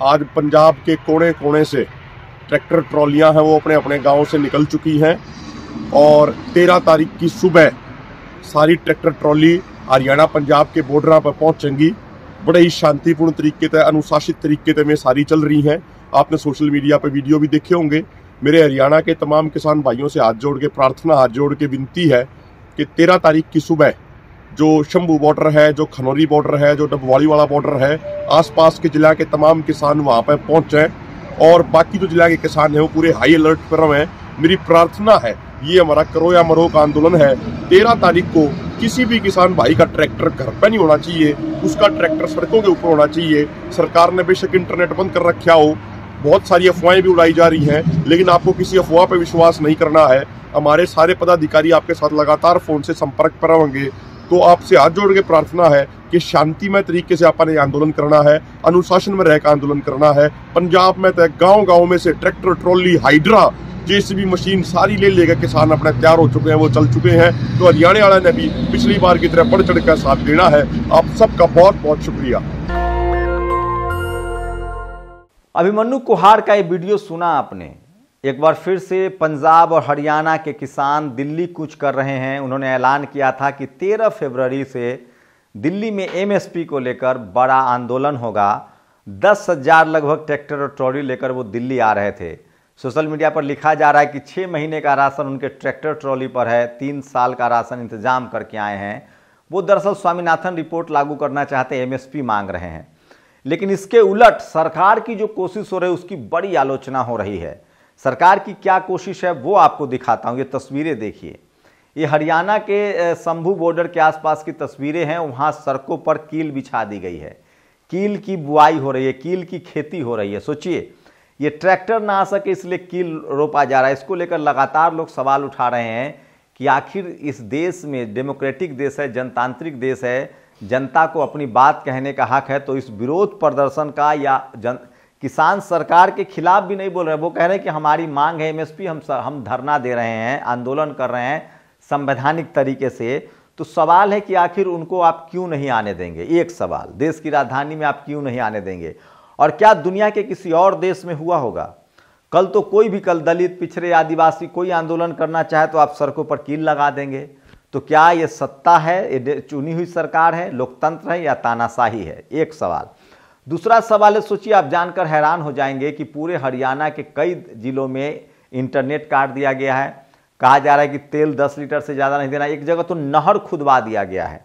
आज पंजाब के कोने कोने से ट्रैक्टर ट्रॉलियां हैं वो अपने अपने गांव से निकल चुकी हैं और 13 तारीख की सुबह सारी ट्रैक्टर ट्रॉली हरियाणा पंजाब के बॉर्डर पर पहुंचेंगी। बड़े ही शांतिपूर्ण तरीके से, अनुशासित तरीके से में सारी चल रही हैं। आपने सोशल मीडिया पर वीडियो भी देखे होंगे। मेरे हरियाणा के तमाम किसान भाइयों से हाथ जोड़ के प्रार्थना, हाथ जोड़ के विनती है कि 13 तारीख की सुबह जो शंभू बॉर्डर है, जो खनौरी बॉर्डर है, जो डबवाली वाला बॉर्डर है, आसपास के जिला के तमाम किसान वहां पर पहुंचें और बाकी जो जिला के किसान हैं वो पूरे हाई अलर्ट पर रहें। मेरी प्रार्थना है, ये हमारा करो या मरो का आंदोलन है। 13 तारीख को किसी भी किसान भाई का ट्रैक्टर घर पर नहीं होना चाहिए, उसका ट्रैक्टर सड़कों के ऊपर होना चाहिए। सरकार ने बेशक इंटरनेट बंद कर रखा हो, बहुत सारी अफवाहें भी उड़ाई जा रही हैं, लेकिन आपको किसी अफवाह पर विश्वास नहीं करना है। हमारे सारे पदाधिकारी आपके साथ लगातार फोन से संपर्क पर रहेंगे। तो आपसे हाथ जोड़ के प्रार्थना है कि शांतिमय तरीके से आपने आंदोलन करना है, अनुशासन में रहकर आंदोलन करना है। पंजाब में तो गांव गांव में से tractor trolley, hydra, JCB machine सारी ले लेकर किसान अपने तैयार हो चुके हैं, वो चल चुके हैं। तो हरियाणा वाले ने भी पिछली बार की तरह बढ़ चढ़ कर साथ देना है। आप सबका बहुत बहुत शुक्रिया। अभिमन्यु कुहाड़ का ये वीडियो सुना आपने। एक बार फिर से पंजाब और हरियाणा के किसान दिल्ली कूच कर रहे हैं। उन्होंने ऐलान किया था कि 13 फरवरी से दिल्ली में एमएसपी को लेकर बड़ा आंदोलन होगा। 10,000 लगभग ट्रैक्टर और ट्रॉली लेकर वो दिल्ली आ रहे थे। सोशल मीडिया पर लिखा जा रहा है कि 6 महीने का राशन उनके ट्रैक्टर ट्रॉली पर है, 3 साल का राशन इंतजाम करके आए हैं। वो दरअसल स्वामीनाथन रिपोर्ट लागू करना चाहते हैं, एमएसपी मांग रहे हैं। लेकिन इसके उलट सरकार की जो कोशिश हो रही है उसकी बड़ी आलोचना हो रही है। सरकार की क्या कोशिश है वो आपको दिखाता हूं। ये तस्वीरें देखिए, ये हरियाणा के शंभू बॉर्डर के आसपास की तस्वीरें हैं। वहां सड़कों पर कील बिछा दी गई है, कील की बुआई हो रही है, कील की खेती हो रही है। सोचिए, ये ट्रैक्टर ना आ सके इसलिए कील रोपा जा रहा है। इसको लेकर लगातार लोग सवाल उठा रहे हैं कि आखिर इस देश में, डेमोक्रेटिक देश है, जनतांत्रिक देश है, जनता को अपनी बात कहने का हक है, तो इस विरोध प्रदर्शन का या किसान सरकार के खिलाफ भी नहीं बोल रहे। वो कह रहे हैं कि हमारी मांग है एमएसपी, हम धरना दे रहे हैं, आंदोलन कर रहे हैं संवैधानिक तरीके से। तो सवाल है कि आखिर उनको आप क्यों नहीं आने देंगे। एक सवाल, देश की राजधानी में आप क्यों नहीं आने देंगे। और क्या दुनिया के किसी और देश में हुआ होगा? कल तो कोई भी, कल दलित, पिछड़े, आदिवासी कोई आंदोलन करना चाहे तो आप सड़कों पर कील लगा देंगे। तो क्या ये सत्ता है, ये चुनी हुई सरकार है, लोकतंत्र है या तानाशाही है? एक सवाल। दूसरा सवाल है, सोचिए, आप जानकर हैरान हो जाएंगे कि पूरे हरियाणा के कई जिलों में इंटरनेट काट दिया गया है। कहा जा रहा है कि तेल 10 लीटर से ज़्यादा नहीं देना। एक जगह तो नहर खुदवा दिया गया है।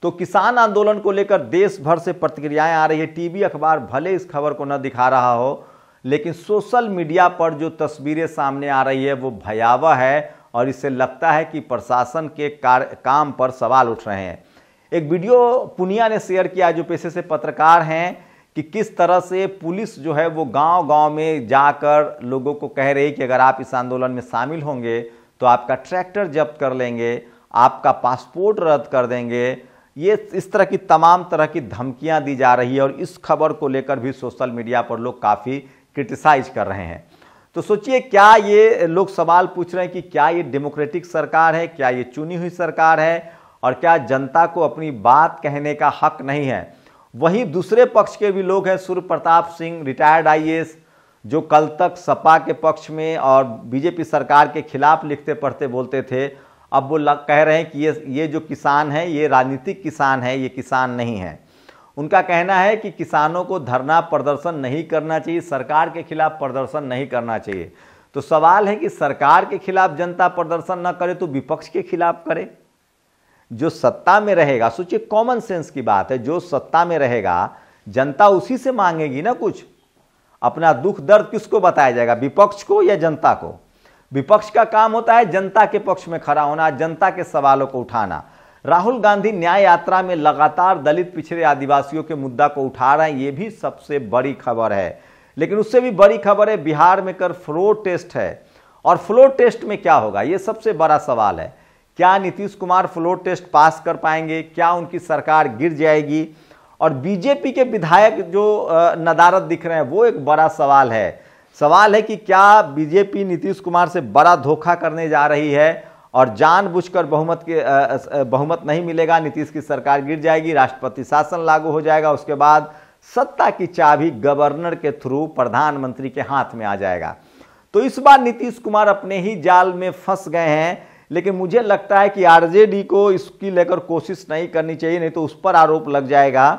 तो किसान आंदोलन को लेकर देश भर से प्रतिक्रियाएं आ रही है। टीवी, अखबार भले इस खबर को न दिखा रहा हो, लेकिन सोशल मीडिया पर जो तस्वीरें सामने आ रही है वो भयावह है और इससे लगता है कि प्रशासन के काम पर सवाल उठ रहे हैं। एक वीडियो पुनिया ने शेयर किया, जो पेशे से पत्रकार हैं, कि किस तरह से पुलिस जो है वो गांव-गांव में जाकर लोगों को कह रही कि अगर आप इस आंदोलन में शामिल होंगे तो आपका ट्रैक्टर जब्त कर लेंगे, आपका पासपोर्ट रद्द कर देंगे। ये इस तरह की तमाम तरह की धमकियां दी जा रही है और इस खबर को लेकर भी सोशल मीडिया पर लोग काफ़ी क्रिटिसाइज कर रहे हैं। तो सोचिए, क्या ये लोग सवाल पूछ रहे हैं कि क्या ये डेमोक्रेटिक सरकार है, क्या ये चुनी हुई सरकार है और क्या जनता को अपनी बात कहने का हक नहीं है? वहीं दूसरे पक्ष के भी लोग हैं। सूर्य प्रताप सिंह, रिटायर्ड आईएएस, जो कल तक सपा के पक्ष में और बीजेपी सरकार के खिलाफ लिखते पढ़ते बोलते थे, अब वो कह रहे हैं कि ये जो किसान है ये राजनीतिक किसान है, ये किसान नहीं है। उनका कहना है कि किसानों को धरना प्रदर्शन नहीं करना चाहिए, सरकार के खिलाफ प्रदर्शन नहीं करना चाहिए। तो सवाल है कि सरकार के खिलाफ जनता प्रदर्शन न करे तो विपक्ष के खिलाफ करे। जो सत्ता में रहेगा, सोचिए, कॉमन सेंस की बात है, जो सत्ता में रहेगा जनता उसी से मांगेगी ना कुछ। अपना दुख दर्द किसको बताया जाएगा, विपक्ष को या जनता को? विपक्ष का काम होता है जनता के पक्ष में खड़ा होना, जनता के सवालों को उठाना। राहुल गांधी न्याय यात्रा में लगातार दलित, पिछड़े, आदिवासियों के मुद्दा को उठा रहे हैं, ये भी सबसे बड़ी खबर है। लेकिन उससे भी बड़ी खबर है, बिहार में कर फ्लोर टेस्ट है। और फ्लोर टेस्ट में क्या होगा, ये सबसे बड़ा सवाल है। क्या Nitish Kumar floor test pass कर पाएंगे? क्या उनकी सरकार गिर जाएगी? और बीजेपी के विधायक जो नदारद दिख रहे हैं वो एक बड़ा सवाल है। सवाल है कि क्या बीजेपी नीतीश कुमार से बड़ा धोखा करने जा रही है और जानबूझकर बहुमत नहीं मिलेगा, नीतीश की सरकार गिर जाएगी, राष्ट्रपति शासन लागू हो जाएगा, उसके बाद सत्ता की चाबी गवर्नर के थ्रू प्रधानमंत्री के हाथ में आ जाएगा। तो इस बार नीतीश कुमार अपने ही जाल में फंस गए हैं, लेकिन मुझे लगता है कि आरजेडी को इसकी लेकर कोशिश नहीं करनी चाहिए, नहीं तो उस पर आरोप लग जाएगा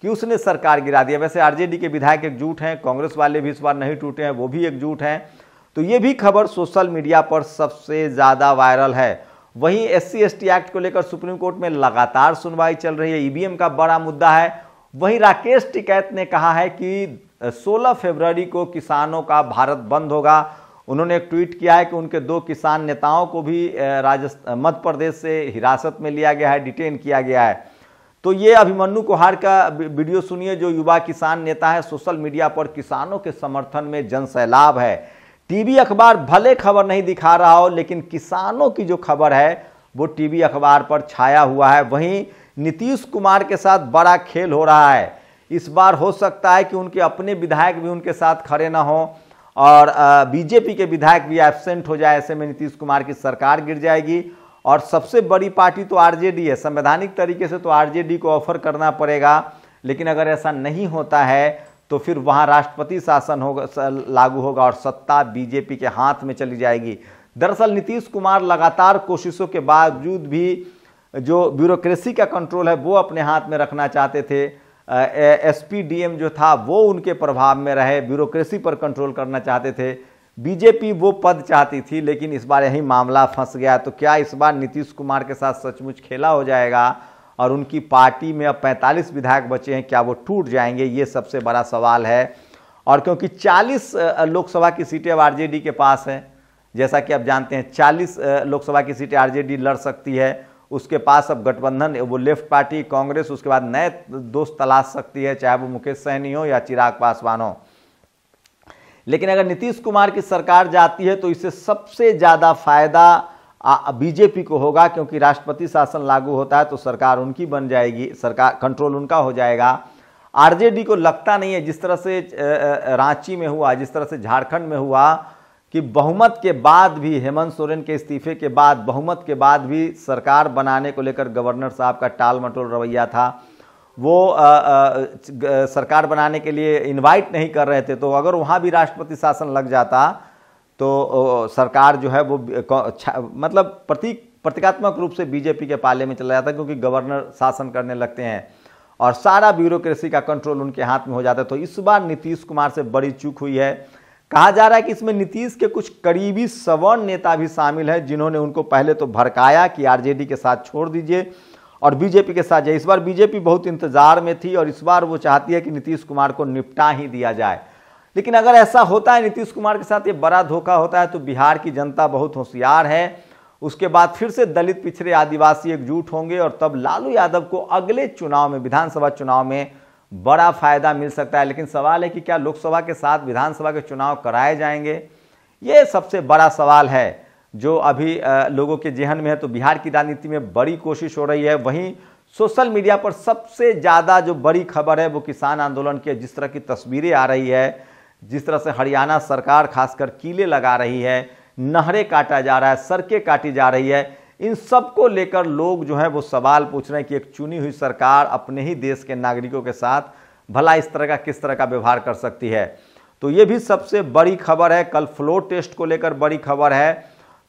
कि उसने सरकार गिरा दिया। वैसे आरजेडी के विधायक एकजुट हैं, कांग्रेस वाले भी इस बार नहीं टूटे हैं, वो भी एकजुट हैं। तो ये भी खबर सोशल मीडिया पर सबसे ज़्यादा वायरल है। वहीं SC/ST एक्ट को लेकर सुप्रीम कोर्ट में लगातार सुनवाई चल रही है, EVM का बड़ा मुद्दा है। वहीं राकेश टिकैत ने कहा है कि 16 फरवरी को किसानों का भारत बंद होगा। उन्होंने एक ट्वीट किया है कि उनके 2 किसान नेताओं को भी मध्य प्रदेश से हिरासत में लिया गया है, डिटेन किया गया है। तो ये अभिमन्यु कुहार का वीडियो सुनिए, जो युवा किसान नेता है। सोशल मीडिया पर किसानों के समर्थन में जनसैलाब है। टीवी अखबार भले खबर नहीं दिखा रहा हो, लेकिन किसानों की जो खबर है वो टीवी अखबार पर छाया हुआ है। वहीं नीतीश कुमार के साथ बड़ा खेल हो रहा है। इस बार हो सकता है कि उनके अपने विधायक भी उनके साथ खड़े ना हो और बीजेपी के विधायक भी एब्सेंट हो जाए। ऐसे में नीतीश कुमार की सरकार गिर जाएगी। और सबसे बड़ी पार्टी तो आरजेडी है। संवैधानिक तरीके से तो आरजेडी को ऑफर करना पड़ेगा, लेकिन अगर ऐसा नहीं होता है तो फिर वहां राष्ट्रपति शासन होगा, लागू होगा और सत्ता बीजेपी के हाथ में चली जाएगी। दरअसल नीतीश कुमार लगातार कोशिशों के बावजूद भी जो ब्यूरोक्रेसी का कंट्रोल है वो अपने हाथ में रखना चाहते थे। SPDM जो था वो उनके प्रभाव में रहे, ब्यूरोक्रेसी पर कंट्रोल करना चाहते थे। बीजेपी वो पद चाहती थी, लेकिन इस बार यही मामला फंस गया। तो क्या इस बार नीतीश कुमार के साथ सचमुच खेला हो जाएगा और उनकी पार्टी में अब 45 विधायक बचे हैं, क्या वो टूट जाएंगे? ये सबसे बड़ा सवाल है। और क्योंकि 40 लोकसभा की सीटें अब आरजेडी के पास हैं, जैसा कि आप जानते हैं 40 लोकसभा की सीटें आरजेडी लड़ सकती है। उसके पास अब गठबंधन, वो लेफ्ट पार्टी कांग्रेस उसके बाद नए दोस्त तलाश सकती है, चाहे वो मुकेश सहनी हो या चिराग पासवान हो। लेकिन अगर नीतीश कुमार की सरकार जाती है तो इससे सबसे ज़्यादा फायदा बीजेपी को होगा, क्योंकि राष्ट्रपति शासन लागू होता है तो सरकार उनकी बन जाएगी, सरकार कंट्रोल उनका हो जाएगा। आरजेडी को लगता नहीं है, जिस तरह से रांची में हुआ, जिस तरह से झारखंड में हुआ कि बहुमत के बाद भी, हेमंत सोरेन के इस्तीफे के बाद बहुमत के बाद भी सरकार बनाने को लेकर गवर्नर साहब का टाल मटोल रवैया था। वो सरकार बनाने के लिए इनवाइट नहीं कर रहे थे। तो अगर वहाँ भी राष्ट्रपति शासन लग जाता तो सरकार जो है वो मतलब प्रतीकात्मक रूप से बीजेपी के पाले में चला जाता, क्योंकि गवर्नर शासन करने लगते हैं और सारा ब्यूरोक्रेसी का कंट्रोल उनके हाथ में हो जाता है। तो इस बार नीतीश कुमार से बड़ी चूक हुई है। कहा जा रहा है कि इसमें नीतीश के कुछ करीबी सवर्ण नेता भी शामिल हैं, जिन्होंने उनको पहले तो भड़काया कि आरजेडी के साथ छोड़ दीजिए और बीजेपी के साथ जाइए। इस बार बीजेपी बहुत इंतजार में थी और इस बार वो चाहती है कि नीतीश कुमार को निपटा ही दिया जाए। लेकिन अगर ऐसा होता है नीतीश कुमार के साथ, ये बड़ा धोखा होता है, तो बिहार की जनता बहुत होशियार है। उसके बाद फिर से दलित, पिछड़े, आदिवासी एकजुट होंगे और तब लालू यादव को अगले चुनाव में, विधानसभा चुनाव में बड़ा फायदा मिल सकता है। लेकिन सवाल है कि क्या लोकसभा के साथ विधानसभा के चुनाव कराए जाएंगे? ये सबसे बड़ा सवाल है जो अभी लोगों के जेहन में है। तो बिहार की राजनीति में बड़ी कोशिश हो रही है। वहीं सोशल मीडिया पर सबसे ज़्यादा जो बड़ी खबर है वो किसान आंदोलन की, जिस तरह की तस्वीरें आ रही है, जिस तरह से हरियाणा सरकार खासकर कीले लगा रही है, नहरें काटा जा रहा है, सड़कें काटी जा रही है, इन सब को लेकर लोग जो है वो सवाल पूछ रहे हैं कि एक चुनी हुई सरकार अपने ही देश के नागरिकों के साथ भला इस तरह का किस तरह का व्यवहार कर सकती है। तो ये भी सबसे बड़ी खबर है। कल फ्लोर टेस्ट को लेकर बड़ी खबर है।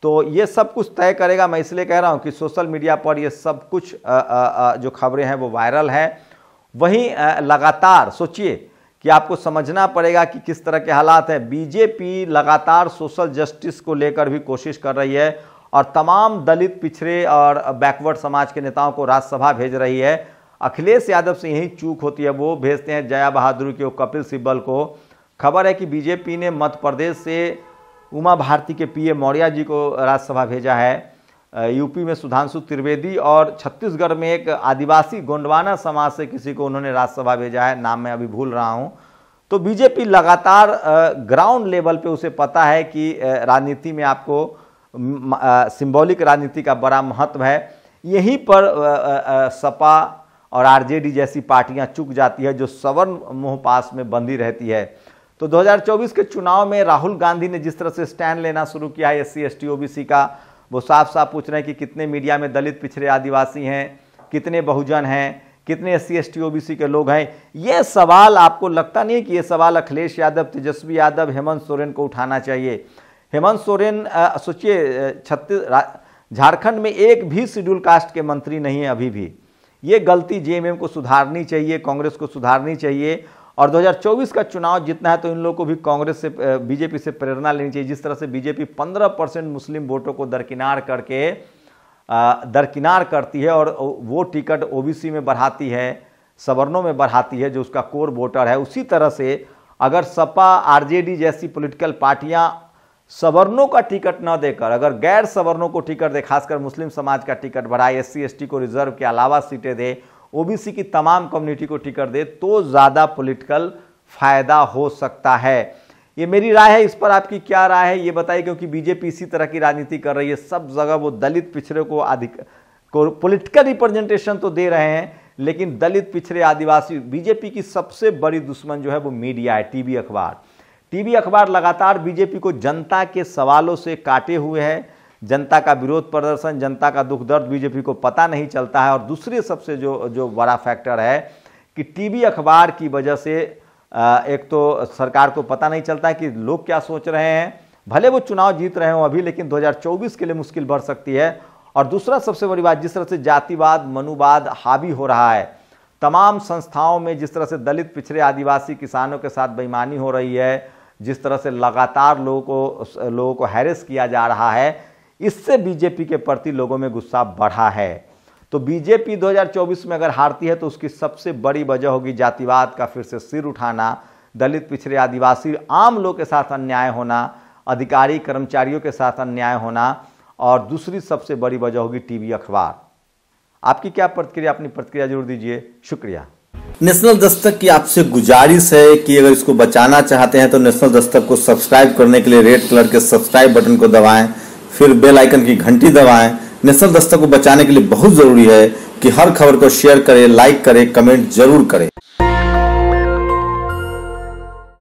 तो ये सब कुछ तय करेगा। मैं इसलिए कह रहा हूँ कि सोशल मीडिया पर ये सब कुछ जो खबरें हैं वो वायरल है। वहीं लगातार सोचिए कि आपको समझना पड़ेगा कि किस तरह के हालात हैं। बीजेपी लगातार सोशल जस्टिस को लेकर भी कोशिश कर रही है और तमाम दलित, पिछड़े और बैकवर्ड समाज के नेताओं को राज्यसभा भेज रही है। अखिलेश यादव से यही चूक होती है, वो भेजते हैं जया बहादुर को, कपिल सिब्बल को। खबर है कि बीजेपी ने मध्य प्रदेश से उमा भारती के पीए मौर्य जी को राज्यसभा भेजा है, यूपी में सुधांशु त्रिवेदी, और छत्तीसगढ़ में एक आदिवासी गोंडवाना समाज से किसी को उन्होंने राज्यसभा भेजा है, नाम मैं अभी भूल रहा हूं। तो बीजेपी लगातार ग्राउंड लेवल पे उसे पता है कि राजनीति में आपको सिंबॉलिक राजनीति का बड़ा महत्व है। यहीं पर सपा और आरजेडी जैसी पार्टियां चूक जाती है जो सवर्ण मोहपास में बंधी रहती है। तो 2024 के चुनाव में राहुल गांधी ने जिस तरह से स्टैंड लेना शुरू किया है SC ST OBC का, वो साफ साफ पूछ रहे हैं कि कितने मीडिया में दलित, पिछड़े, आदिवासी हैं, कितने बहुजन हैं, कितने SC ST OBC के लोग हैं? ये सवाल आपको लगता नहीं है कि ये सवाल अखिलेश यादव, तेजस्वी यादव, हेमंत सोरेन को उठाना चाहिए? हेमंत सोरेन सोचिए, झारखंड में एक भी शेड्यूल कास्ट के मंत्री नहीं है अभी भी। ये गलती JMM को सुधारनी चाहिए, कांग्रेस को सुधारनी चाहिए। और 2024 का चुनाव जीतना है तो इन लोगों को भी कांग्रेस से, बीजेपी से प्रेरणा लेनी चाहिए। जिस तरह से बीजेपी 15% मुस्लिम वोटों को दरकिनार करती है और वो टिकट OBC में बढ़ाती है, सवर्णों में बढ़ाती है, जो उसका कोर वोटर है, उसी तरह से अगर सपा, RJD जैसी पॉलिटिकल पार्टियां सवर्णों का टिकट न देकर अगर गैर सवर्णों को टिकट दे, खासकर मुस्लिम समाज का टिकट बढ़ाए, SC ST को रिजर्व के अलावा सीटें दे, OBC की तमाम कम्युनिटी को टिकट दे, तो ज़्यादा पॉलिटिकल फायदा हो सकता है। ये मेरी राय है, इस पर आपकी क्या राय है ये बताइए, क्योंकि बीजेपी इसी तरह की राजनीति कर रही है। सब जगह वो दलित पिछड़े को पॉलिटिकल रिप्रेजेंटेशन तो दे रहे हैं, लेकिन दलित पिछड़े आदिवासी, बीजेपी की सबसे बड़ी दुश्मन जो है वो मीडिया है, टीवी अखबार। टीवी अखबार लगातार बीजेपी को जनता के सवालों से काटे हुए है। जनता का विरोध प्रदर्शन, जनता का दुख दर्द बीजेपी को पता नहीं चलता है। और दूसरी सबसे जो बड़ा फैक्टर है कि टीवी अखबार की वजह से एक तो सरकार को पता नहीं चलता है कि लोग क्या सोच रहे हैं, भले वो चुनाव जीत रहे हो अभी, लेकिन 2024 के लिए मुश्किल बढ़ सकती है। और दूसरा सबसे बड़ी बात, जिस तरह से जातिवाद, मनुवाद हावी हो रहा है तमाम संस्थाओं में, जिस तरह से दलित पिछड़े आदिवासी किसानों के साथ बेईमानी हो रही है, जिस तरह से लगातार लोगों को हैरेस किया जा रहा है, इससे बीजेपी के प्रति लोगों में गुस्सा बढ़ा है। तो बीजेपी 2024 में अगर हारती है तो उसकी सबसे बड़ी वजह होगी जातिवाद का फिर से सिर उठाना, दलित पिछड़े आदिवासी आम लोग के साथ अन्याय होना, अधिकारी कर्मचारियों के साथ अन्याय होना, और दूसरी सबसे बड़ी वजह होगी टीवी अखबार। आपकी क्या प्रतिक्रिया, अपनी प्रतिक्रिया जरूर दीजिए। शुक्रिया। नेशनल दस्तक की आपसे गुजारिश है कि अगर इसको बचाना चाहते हैं तो नेशनल दस्तक को सब्सक्राइब करने के लिए रेड कलर के सब्सक्राइब बटन को दबाएं, फिर बेल आइकन की घंटी दबाएं। नेशनल दस्तक को बचाने के लिए बहुत जरूरी है कि हर खबर को शेयर करें, लाइक करें, कमेंट जरूर करें।